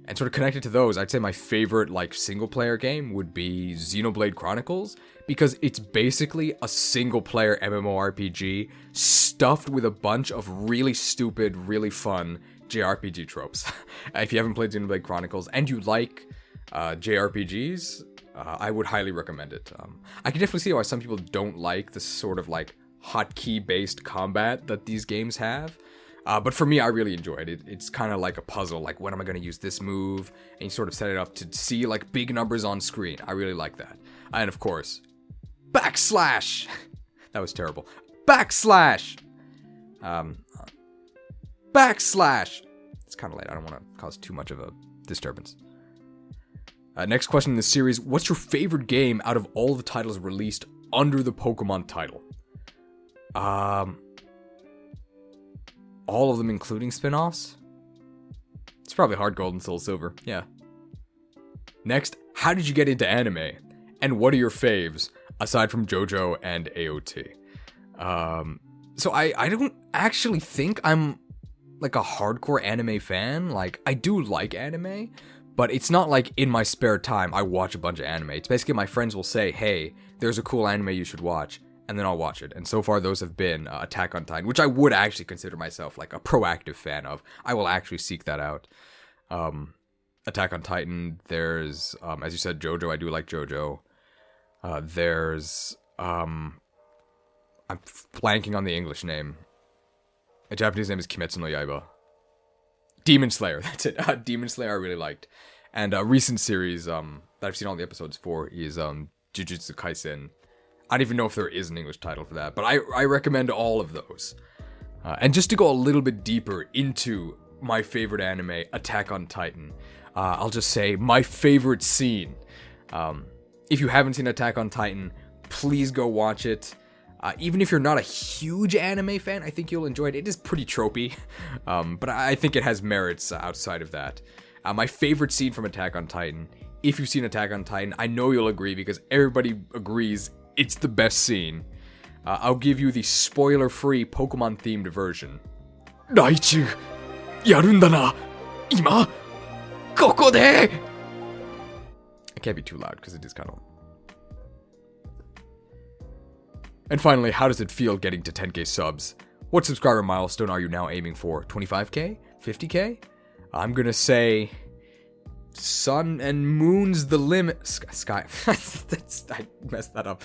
And sort of connected to those, I'd say my favorite single-player game would be Xenoblade Chronicles, because it's basically a single-player MMORPG stuffed with a bunch of really stupid, really fun JRPG tropes. If you haven't played Xenoblade Chronicles and you like JRPGs, I would highly recommend it. I can definitely see why some people don't like the sort of hotkey-based combat that these games have. But for me, I really enjoyed it. It's kind of like a puzzle, when am I going to use this move? And you sort of set it up to see, big numbers on screen. I really like that. And of course, backslash! That was terrible. Backslash! Backslash! It's kind of late. I don't want to cause too much of a disturbance. Next question in this series. What's your favorite game out of all the titles released under the Pokemon title? All of them including spin-offs? It's probably Heart Gold and Soul Silver, yeah. Next, how did you get into anime? And what are your faves, aside from JoJo and AOT? So I don't actually think I'm like a hardcore anime fan. Like, I do like anime, but it's not like in my spare time I watch a bunch of anime. It's basically my friends will say, hey, there's a cool anime you should watch, and then I'll watch it. And so far those have been Attack on Titan, which I would actually consider myself like a proactive fan of. I will actually seek that out. Attack on Titan, there's, as you said, JoJo. I do like JoJo. There's, I'm blanking on the English name. The Japanese name is Kimetsu no Yaiba. Demon Slayer, that's it. Demon Slayer I really liked. And a recent series that I've seen all the episodes for is Jujutsu Kaisen. I don't even know if there is an English title for that, but I recommend all of those. And just to go a little bit deeper into my favorite anime, Attack on Titan, I'll just say my favorite scene. If you haven't seen Attack on Titan, please go watch it. Even if you're not a huge anime fan, I think you'll enjoy it. It is pretty tropey, but I think it has merits outside of that. My favorite scene from Attack on Titan, if you've seen Attack on Titan, I know you'll agree because everybody agrees it's the best scene. I'll give you the spoiler-free Pokemon-themed version. Raichu, yarunda na, ima, koko de! I can't be too loud because it is kind of... And finally, how does it feel getting to 10k subs? What subscriber milestone are you now aiming for? 25k? 50k? I'm gonna say... Sun and Moon's the limit. Sky. I messed that up.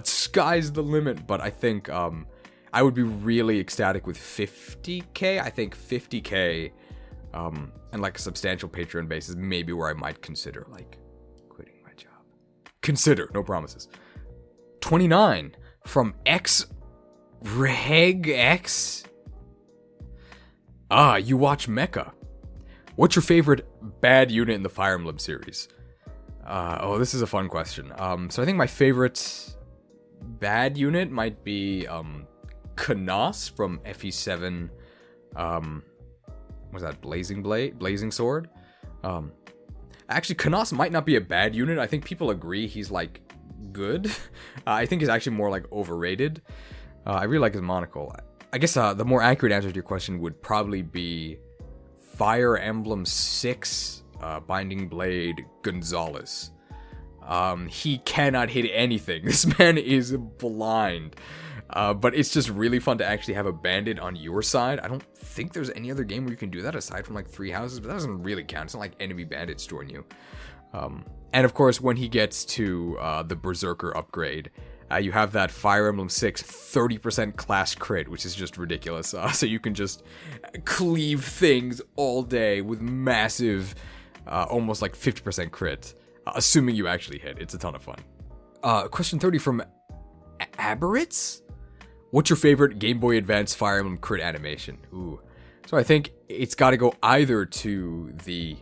Sky's the limit, but I think I would be really ecstatic with 50k. I think 50k and like a substantial Patreon base is maybe where I might consider like quitting my job. Consider, no promises. 29 from X Reg X. You watch Mecha. What's your favorite bad unit in the Fire Emblem series? This is a fun question. So I think my favorite bad unit might be Kanos from FE7. Was that Blazing Sword? Actually, Kanos might not be a bad unit. I think people agree he's like good. I think he's actually more like overrated. I really like his monocle. I guess the more accurate answer to your question would probably be Fire Emblem 6 Binding Blade Gonzalez. He cannot hit anything. This man is blind. But it's just really fun to actually have a bandit on your side. I don't think there's any other game where you can do that aside from like 3 houses, but that doesn't really count. It's not like enemy bandits join you. And of course, when he gets to the Berserker upgrade, you have that Fire Emblem 6 30% class crit, which is just ridiculous. So you can just cleave things all day with massive, almost like 50% crit, assuming you actually hit. It's a ton of fun. Question 30 from Aberrits? What's your favorite Game Boy Advance Fire Emblem crit animation? Ooh. So I think it's got to go either to the...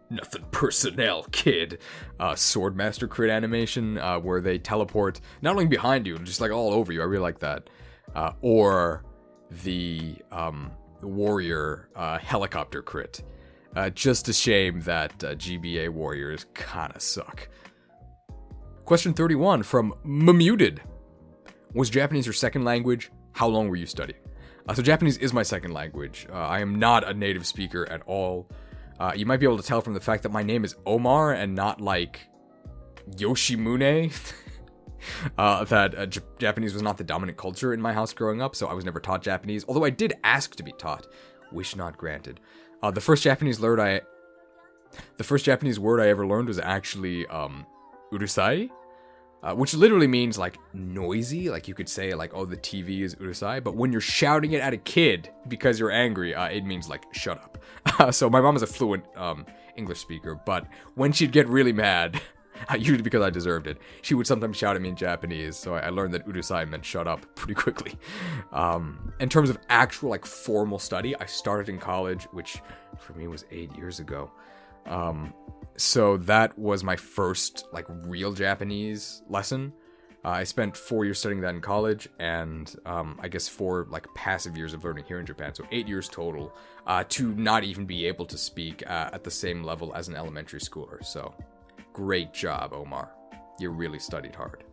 Nothing personnel, kid. Swordmaster crit animation, where they teleport not only behind you, just like all over you. I really like that. Or the warrior helicopter crit. Just a shame that GBA warriors kinda suck. Question 31 from Muted. Was Japanese your second language? How long were you studying? So Japanese is my second language. I am not a native speaker at all. You might be able to tell from the fact that my name is Omar and not like Yoshimune. That Japanese was not the dominant culture in my house growing up, so I was never taught Japanese. Although I did ask to be taught. Wish not granted. The first Japanese word I ever learned was actually urusai, which literally means like noisy. Like you could say like, oh, the TV is urusai, but when you're shouting it at a kid because you're angry, it means like shut up. So my mom is a fluent English speaker, but when she'd get really mad, usually because I deserved it, she would sometimes shout at me in Japanese. So I learned that urusai meant shut up pretty quickly. In terms of actual like formal study, I started in college, which for me was 8 years ago. So that was my first like real Japanese lesson. I spent 4 years studying that in college, and I guess 4 like passive years of learning here in Japan, so 8 years total, to not even be able to speak at the same level as an elementary schooler. So, great job, Omar. You really studied hard.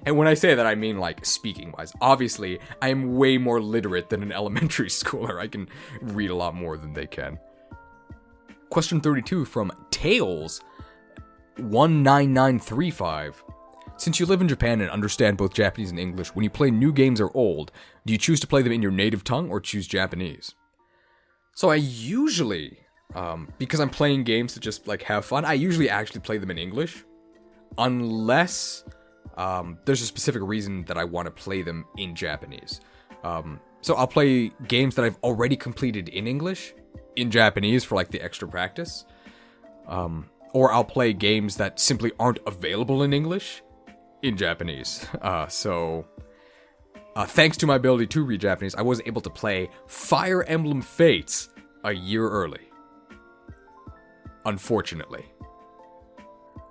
And when I say that, I mean like speaking-wise. Obviously, I am way more literate than an elementary schooler. I can read a lot more than they can. Question 32 from Tails19935. Since you live in Japan and understand both Japanese and English, when you play new games or old, do you choose to play them in your native tongue or choose Japanese? So I usually, because I'm playing games to just like have fun, I usually actually play them in English. Unless there's a specific reason that I want to play them in Japanese. So I'll play games that I've already completed in English, in Japanese for like the extra practice. Or I'll play games that simply aren't available in English, in Japanese. Thanks to my ability to read Japanese, I was able to play Fire Emblem Fates a year early. Unfortunately.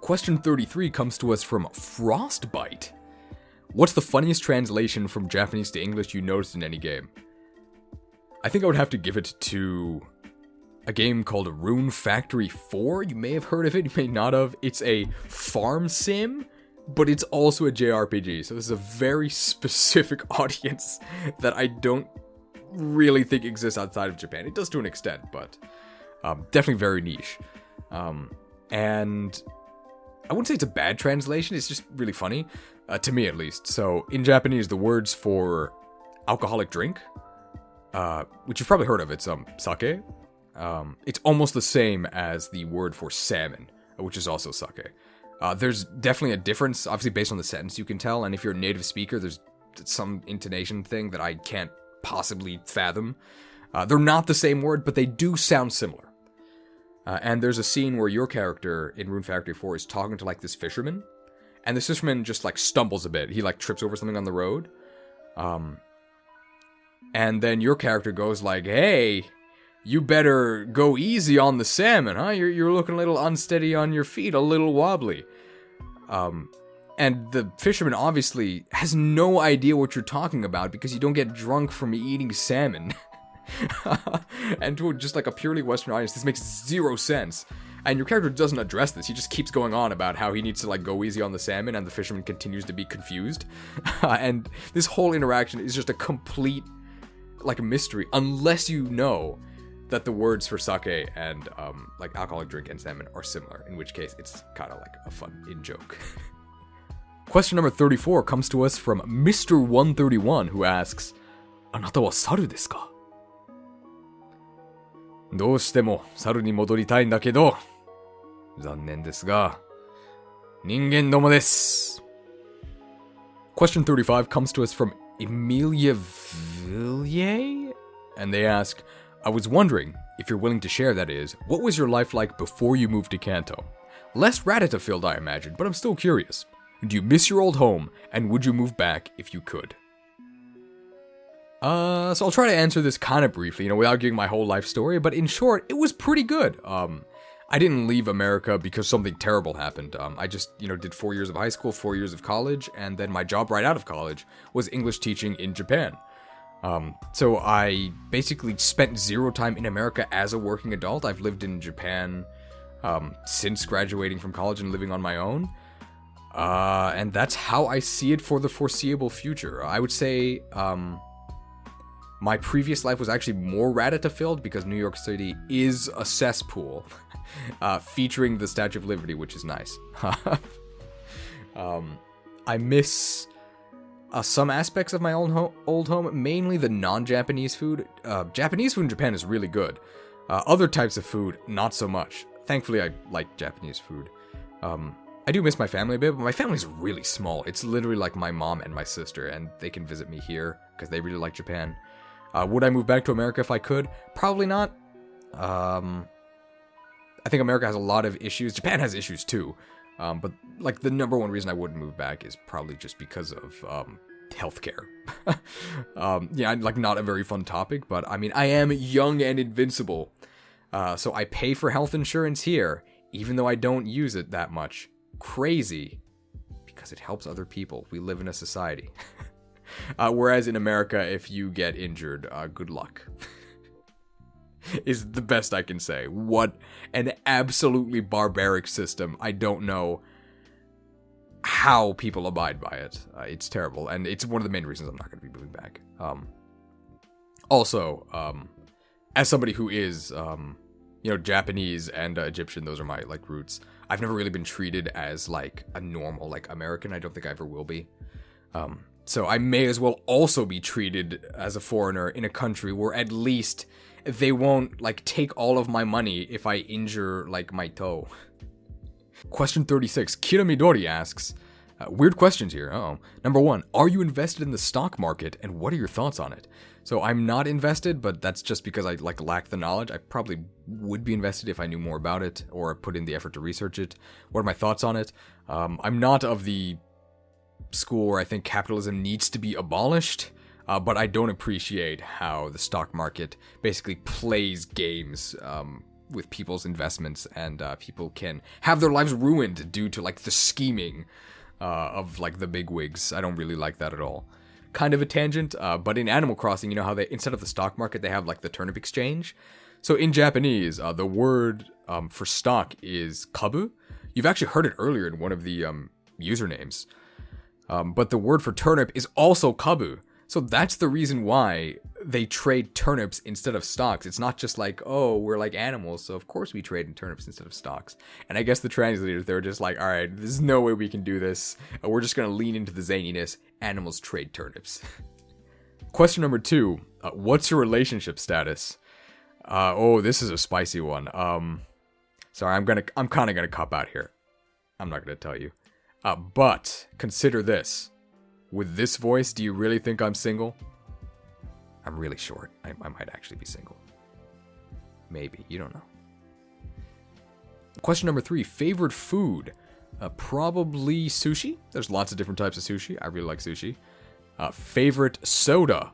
Question 33 comes to us from Frostbite. What's the funniest translation from Japanese to English you noticed in any game? I think I would have to give it to a game called Rune Factory 4. You may have heard of it, you may not have. It's a farm sim, but it's also a JRPG, so this is a very specific audience that I don't really think exists outside of Japan. It does to an extent, but definitely very niche. And I wouldn't say it's a bad translation, it's just really funny, to me at least. So, in Japanese, the words for alcoholic drink, which you've probably heard of, it's sake. It's almost the same as the word for salmon, which is also sake. There's definitely a difference, obviously based on the sentence you can tell, and if you're a native speaker, there's some intonation thing that I can't possibly fathom. They're not the same word, but they do sound similar. And there's a scene where your character in Rune Factory 4 is talking to like this fisherman, and this fisherman just like stumbles a bit. He like trips over something on the road. And then your character goes like, "Hey, you better go easy on the salmon, huh? You're looking a little unsteady on your feet, a little wobbly." And the fisherman obviously has no idea what you're talking about because you don't get drunk from eating salmon. And to just like a purely Western audience, this makes zero sense. And your character doesn't address this. He just keeps going on about how he needs to like go easy on the salmon, and the fisherman continues to be confused. And this whole interaction is just a complete like mystery, unless you know that the words for sake and like alcoholic drink and salmon are similar, in which case it's kind of like a fun in-joke. Question number 34 comes to us from Mr. 131, who asks, "Anata wa saru desu ka?" どうしても猿に戻りたいんだけど、残念ですが、人間どもです。Question 35 comes to us from Emilia Villiers, and they ask, "I was wondering, if you're willing to share, that is, what was your life like before you moved to Kanto? Less Rattata-filled, I imagine, but I'm still curious. Do you miss your old home, and would you move back if you could?" So I'll try to answer this kind of briefly, without giving my whole life story, but in short, it was pretty good. I didn't leave America because something terrible happened. I just, did 4 years of high school, 4 years of college, and then my job right out of college was English teaching in Japan. So I basically spent zero time in America as a working adult. I've lived in Japan since graduating from college and living on my own. And that's how I see it for the foreseeable future. I would say my previous life was actually more Rattata-filled because New York City is a cesspool, featuring the Statue of Liberty, which is nice. I miss some aspects of my old home, mainly the non-Japanese food. Japanese food in Japan is really good. Other types of food, not so much. Thankfully, I like Japanese food. I do miss my family a bit, but my family's really small. It's literally like my mom and my sister, and they can visit me here because they really like Japan. Would I move back to America if I could? Probably not. I think America has a lot of issues. Japan has issues too. But like the number one reason I wouldn't move back is probably just because of healthcare. Yeah, like not a very fun topic, but I mean, I am young and invincible. So I pay for health insurance here, even though I don't use it that much. Crazy. Because it helps other people. We live in a society. Whereas in America, if you get injured, good luck. Is the best I can say. What an absolutely barbaric system. I don't know how people abide by it. It's terrible, and it's one of the main reasons I'm not going to be moving back. Also, as somebody who is, Japanese and Egyptian, those are my, roots. I've never really been treated as, a normal, American. I don't think I ever will be. So I may as well also be treated as a foreigner in a country where at least they won't, take all of my money if I injure, my toe. Question 36. Kira Midori asks, weird questions here. Number 1, are you invested in the stock market, and what are your thoughts on it? So I'm not invested, but that's just because I, lack the knowledge. I probably would be invested if I knew more about it, or put in the effort to research it. What are my thoughts on it? I'm not of the school where I think capitalism needs to be abolished, but I don't appreciate how the stock market basically plays games with people's investments, and people can have their lives ruined due to the scheming of the bigwigs. I don't really like that at all. Kind of a tangent, but in Animal Crossing, you know how they, instead of the stock market, they have the turnip exchange. So in Japanese, the word for stock is kabu. You've actually heard it earlier in one of the usernames. But the word for turnip is also kabu. So that's the reason why they trade turnips instead of stocks. It's not just we're like animals, so of course we trade in turnips instead of stocks. And I guess the translators, they were just all right, there's no way we can do this. We're just going to lean into the zaniness. Animals trade turnips. Question number 2. What's your relationship status? This is a spicy one. Sorry, I'm kind of going to cop out here. I'm not going to tell you. But consider this. With this voice, do you really think I'm single? I'm really short. I might actually be single. Maybe. You don't know. Question number 3. Favorite food? Probably sushi. There's lots of different types of sushi. I really like sushi. Favorite soda?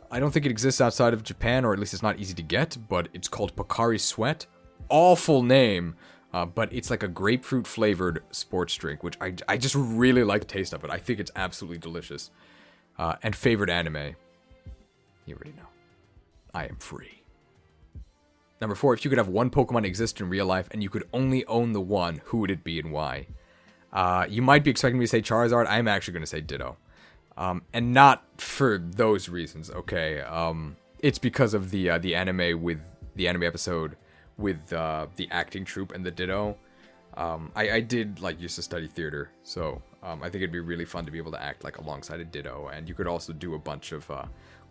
I don't think it exists outside of Japan, or at least it's not easy to get, but it's called Pocari Sweat. Awful name. But it's a grapefruit flavored sports drink, which I just really like the taste of it. I think it's absolutely delicious. And favorite anime? You already know. I am free. Number 4, if you could have one Pokemon exist in real life and you could only own the one, who would it be and why? You might be expecting me to say Charizard. I'm actually going to say Ditto. And not for those reasons, okay? It's because of the anime with the anime episode with the acting troupe and the Ditto. I did used to study theater, so I think it'd be really fun to be able to act alongside a Ditto, and you could also do a bunch of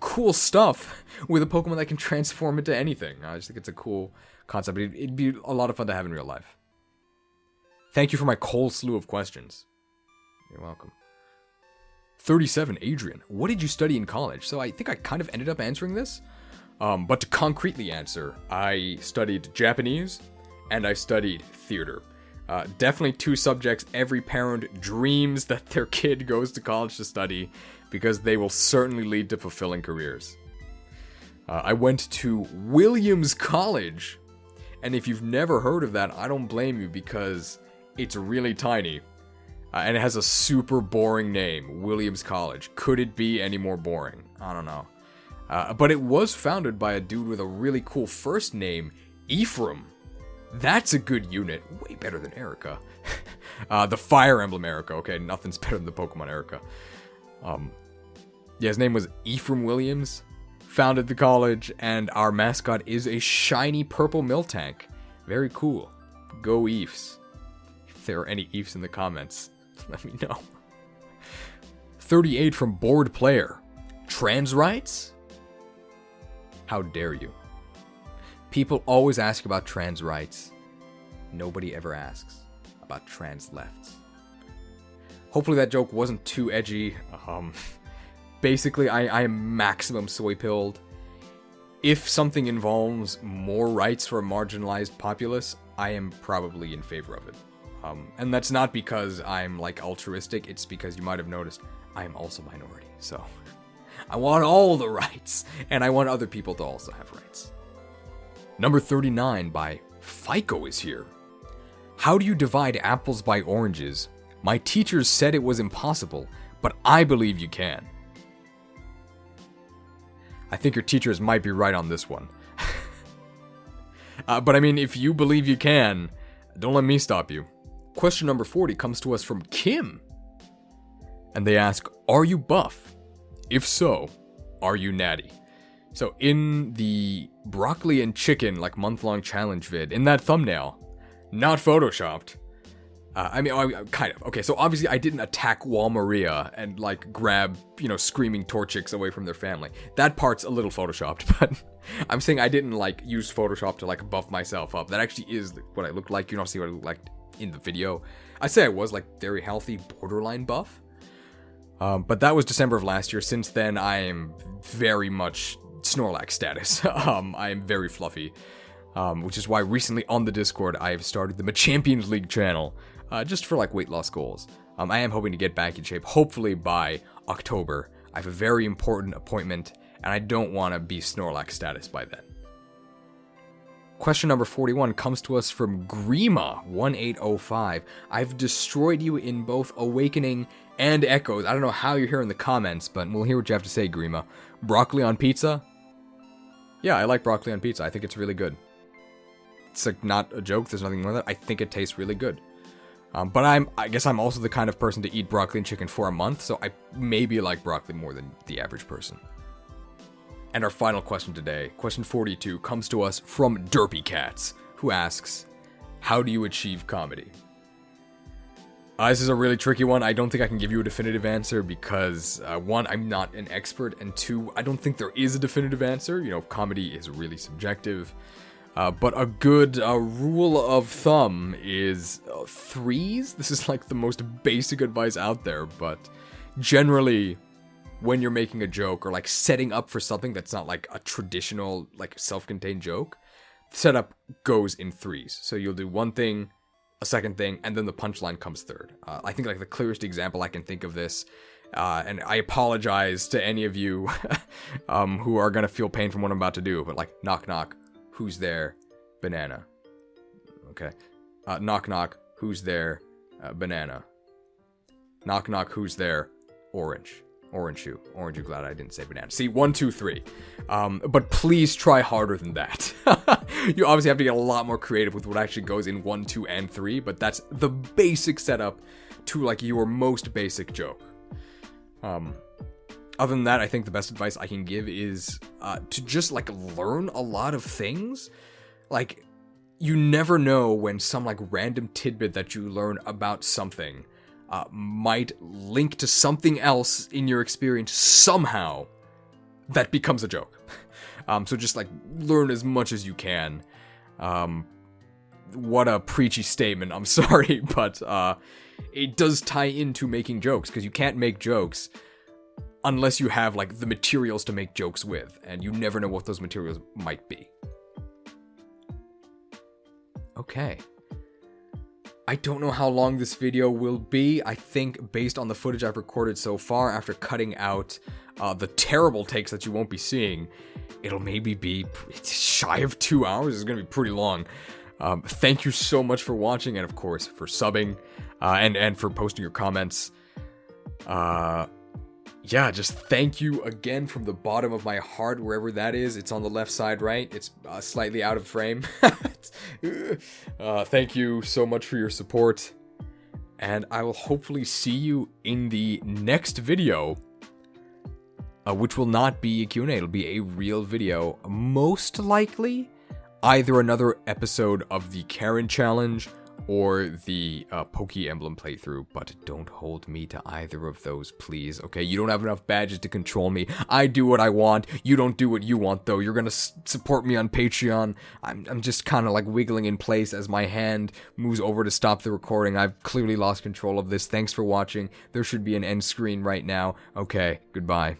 cool stuff with a Pokemon that can transform into anything. I just think it's a cool concept. It'd be a lot of fun to have in real life. Thank you for my whole slew of questions. You're welcome. 37, Adrian. What did you study in college? So I think I kind of ended up answering this. But to concretely answer, I studied Japanese and I studied theater. Definitely 2 subjects every parent dreams that their kid goes to college to study, because they will certainly lead to fulfilling careers. I went to Williams College, and if you've never heard of that, I don't blame you, because it's really tiny. And it has a super boring name, Williams College. Could it be any more boring? I don't know. But it was founded by a dude with a really cool first name, Ephraim. That's a good unit. Way better than Erica. The Fire Emblem Erica. Okay, nothing's better than the Pokemon Erica. His name was Ephraim Williams. Founded the college, and our mascot is a shiny purple Miltank. Very cool. Go Ephs. If there are any Ephs in the comments, let me know. 38 from Bored Player. Trans rights? How dare you? People always ask about trans rights. Nobody ever asks about trans lefts. Hopefully that joke wasn't too edgy. Basically, I am maximum soy-pilled. If something involves more rights for a marginalized populace, I am probably in favor of it. And that's not because I'm altruistic, it's because you might have noticed I am also minority, so I want all the rights, and I want other people to also have rights. Number 39 by FICO is here. How do you divide apples by oranges? My teachers said it was impossible, but I believe you can. I think your teachers might be right on this one. But I mean, if you believe you can, don't let me stop you. Question number 40 comes to us from Kim. And they ask, are you buff? If so, are you natty? So in the broccoli and chicken like month-long challenge vid, in that thumbnail, not photoshopped. Kind of. Okay, so obviously I didn't attack Wall Maria and like grab, screaming Torchics away from their family. That part's a little photoshopped, but I'm saying I didn't like use Photoshop to like buff myself up. That actually is what I looked like. You don't see what I looked like in the video. I'd say I was like very healthy, borderline buff. But that was December of last year. Since then, I am very much Snorlax status. I am very fluffy. Which is why recently on the Discord, I have started the Champions League channel. Just for like weight loss goals. I am hoping to get back in shape, hopefully by October. I have a very important appointment, and I don't want to be Snorlax status by then. Question number 41 comes to us from Grima1805. I've destroyed you in both Awakening and Echoes. I don't know how you're here in the comments, but we'll hear what you have to say, Grima. Broccoli on pizza? Yeah, I like broccoli on pizza. I think it's really good. It's like not a joke. There's nothing wrong with it. I think it tastes really good. But I guess I'm also the kind of person to eat broccoli and chicken for a month, so I maybe like broccoli more than the average person. And our final question today, question 42, comes to us from Derpy Cats, who asks, how do you achieve comedy? This is a really tricky one. I don't think I can give you a definitive answer because, one, I'm not an expert, and two, I don't think there is a definitive answer. Comedy is really subjective. But a good rule of thumb is threes. This is like the most basic advice out there, but generally, when you're making a joke or like setting up for something that's not like a traditional like self-contained joke, setup goes in threes. So you'll do one thing, a second thing, and then the punchline comes third. I think like the clearest example I can think of this, and I apologize to any of you who are gonna feel pain from what I'm about to do, but like knock knock. Who's there? Banana. Okay. Knock knock. Who's there? Banana. Knock knock. Who's there? Orange. Orange shoe. Orange, you glad I didn't say banana. See, 1, 2, 3. But please try harder than that. You obviously have to get a lot more creative with what actually goes in 1, 2, and 3, but that's the basic setup to like your most basic joke. Other than that, I think the best advice I can give is to just like learn a lot of things. Like, you never know when some like random tidbit that you learn about something might link to something else in your experience somehow that becomes a joke. So just like learn as much as you can. What a preachy statement, I'm sorry, but it does tie into making jokes, because you can't make jokes unless you have, like, the materials to make jokes with, and you never know what those materials might be. Okay. I don't know how long this video will be. I think, based on the footage I've recorded so far, after cutting out the terrible takes that you won't be seeing, it'll maybe be shy of 2 hours. It's gonna be pretty long. Thank you so much for watching, and of course, for subbing, and for posting your comments. Yeah, just thank you again from the bottom of my heart, wherever that is. It's on the left side, right? It's slightly out of frame. Thank you so much for your support. And I will hopefully see you in the next video, which will not be a Q&A. It'll be a real video. Most likely, either another episode of the Karen Challenge or the Poke Emblem playthrough, but don't hold me to either of those, please, okay? You don't have enough badges to control me. I do what I want. You don't do what you want, though. You're gonna support me on Patreon. I'm just kind of like wiggling in place as my hand moves over to stop the recording. I've clearly lost control of this. Thanks for watching. There should be an end screen right now. Okay, goodbye.